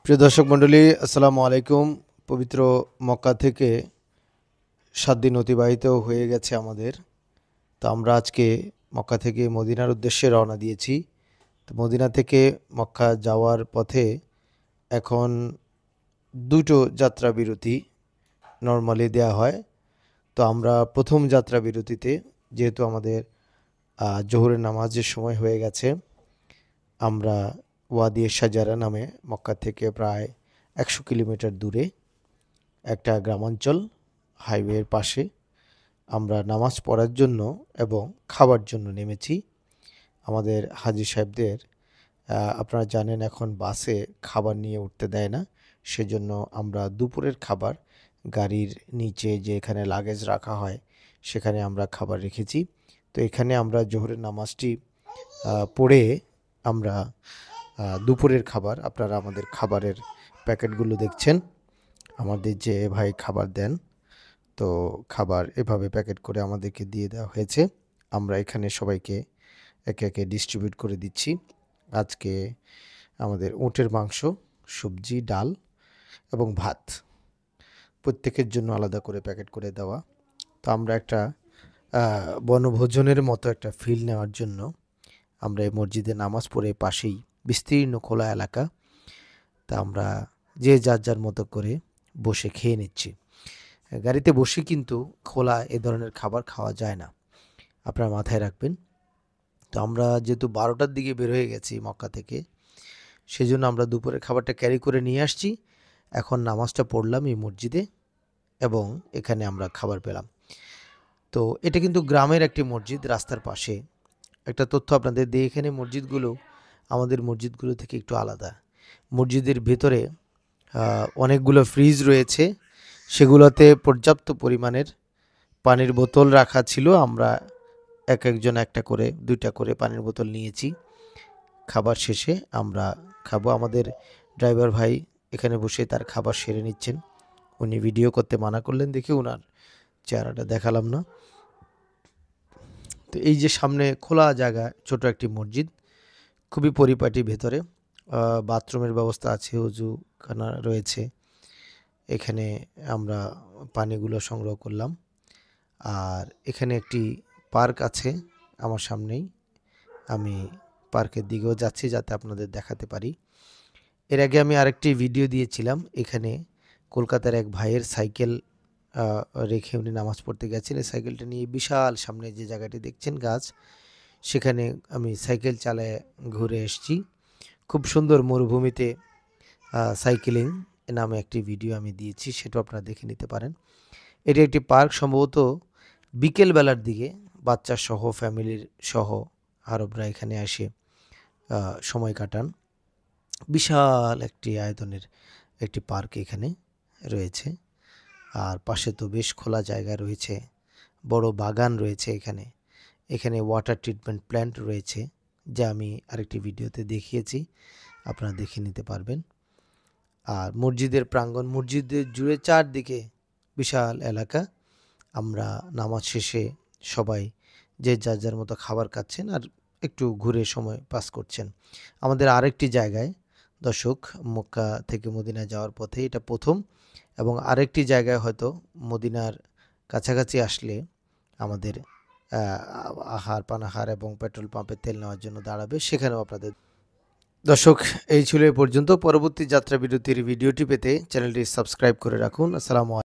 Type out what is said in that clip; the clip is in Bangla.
প্রিয় দর্শক মণ্ডলী, আসসালামু আলাইকুম। পবিত্র মক্কা থেকে 7 দিন অতিবাহিত হয়ে গেছে আমাদের। তো আমরা আজকে মক্কা থেকে মদিনার উদ্দেশ্যে রওনা দিয়েছি। তো মদিনা থেকে মক্কা যাওয়ার পথে এখন দুটো যাত্রা বিরতি নর্মালি দেয়া হয়। তো আমরা প্রথম যাত্রা বিরতিতে, যেহেতু আমাদের জোহরের নামাজের সময় হয়ে গেছে, আমরা ওয়াদি শাজারা নামে মক্কা থেকে প্রায় 100 কিলোমিটার দূরে একটা গ্রামাঞ্চল হাইওয়ের পাশে আমরা নামাজ পড়ার জন্য এবং খাবার জন্য নেমেছি। আমাদের হাজী সাহেবদের আপনারা জানেন এখন বাসে খাবার নিয়ে উঠতে দেয় না, সেজন্য আমরা দুপুরের খাবার গাড়ির নিচে যে এখানে লাগেজ রাখা হয় সেখানে আমরা খাবার রেখেছি। তো এখানে আমরা জোহরের নামাজটি পড়ে আমরা দুপুরের খাবার, আপনারা আমাদের খাবারের প্যাকেটগুলো দেখছেন, আমাদের যে ভাই খাবার দেন, তো খাবার এভাবে প্যাকেট করে আমাদেরকে দিয়ে দেওয়া হয়েছে। আমরা এখানে সবাইকে একে একে ডিস্ট্রিবিউট করে দিচ্ছি। আজকে আমাদের উটের মাংস, সবজি, ডাল এবং ভাত প্রত্যেকের জন্য আলাদা করে প্যাকেট করে দেওয়া। তো আমরা একটা বনভোজনের মতো একটা ফিল নেওয়ার জন্য আমরা এই মসজিদে নামাজ পড়ে পাশেই বিস্তীর্ণ খোলা এলাকা, তা আমরা যে যার যার মতো করে বসে খেয়ে নিচ্ছি। গাড়িতে বসে কিন্তু খোলা এ ধরনের খাবার খাওয়া যায় না, আপনারা মাথায় রাখবেন। তো আমরা যেহেতু 12টার দিকে বের হয়ে গেছি মক্কা থেকে, সেজন্য আমরা দুপুরের খাবারটা ক্যারি করে নিয়ে আসছি। এখন নামাজটা পড়লাম এই মসজিদে এবং এখানে আমরা খাবার পেলাম। তো এটা কিন্তু গ্রামের একটি মসজিদ, রাস্তার পাশে। একটা তথ্য আপনাদের দিই, এখানে মসজিদগুলো আমাদের মসজিদগুলো থেকে একটু আলাদা। মসজিদের ভেতরে অনেকগুলো ফ্রিজ রয়েছে, সেগুলোতে পর্যাপ্ত পরিমাণের পানির বোতল রাখা ছিল। আমরা এক একজন একটা করে, দুইটা করে পানির বোতল নিয়েছি। খাবার শেষে আমরা খাবো। আমাদের ড্রাইভার ভাই এখানে বসে তার খাবার সেরে নিচ্ছেন। উনি ভিডিও করতে মানা করলেন দেখে ওনার চেহারাটা দেখালাম না। তো এই যে সামনে খোলা জায়গা, ছোট একটি মসজিদ, খুবই পরিপাটি। ভেতরে বাথরুমের ব্যবস্থা আছে, ওযুখানা রয়েছে। এখানে আমরা পানিগুলো সংগ্রহ করলাম। আর এখানে একটি পার্ক আছে আমার সামনেই, আমি পার্কের দিকেও যাচ্ছি যাতে আপনাদের দেখাতে পারি। এর আগে আমি আরেকটি ভিডিও দিয়েছিলাম, এখানে কলকাতার এক ভাইয়ের সাইকেল রেখে উনি নামাজ পড়তে গেছেন। এই সাইকেলটা নিয়ে বিশাল সামনে যে জায়গাটি দেখছেন গাছ, সেখানে আমি সাইকেল চালায় ঘুরে এসেছি। খুব সুন্দর মরুভূমিতে সাইকেলিং নামে একটি ভিডিও আমি দিয়েছি, সেটাও আপনারা দেখে নিতে পারেন। এটি একটি পার্ক, সম্ভবত বিকেলবেলার দিকে বাচ্চা সহ, ফ্যামিলির সহ আরবরা এখানে এসে সময় কাটান। বিশাল একটি আয়তনের একটি পার্ক এখানে রয়েছে। আর পাশে তো বেশ খোলা জায়গা রয়েছে, বড় বাগান রয়েছে এখানে। এখানে ওয়াটার ট্রিটমেন্ট প্ল্যান্ট রয়েছে, যা আমি আরেকটি ভিডিওতে দেখিয়েছি, আপনারা দেখে নিতে পারবেন। আর মসজিদের প্রাঙ্গণ, মসজিদের জুড়ে চারদিকে বিশাল এলাকা। আমরা নামাজ শেষে সবাই যে যার যার মতো খাবার খাচ্ছেন আর একটু ঘুরে সময় পাস করছেন। আমাদের আরেকটি জায়গায় দর্শক, মক্কা থেকে মদিনা যাওয়ার পথে এটা প্রথম, এবং আরেকটি জায়গায় হয়তো মদিনার কাছাকাছি আসলে আমাদের আহার পানাহার এবং পেট্রোল পাম্পে তেল নেওয়ার জন্য দাঁড়াবে, সেখানেও আপনাদের। দর্শক, এই ছিল এ পর্যন্ত। পরবর্তী যাত্রা বিরতির ভিডিওটি পেতে চ্যানেলটি সাবস্ক্রাইব করে রাখুন। আসসালামু আলাইকুম।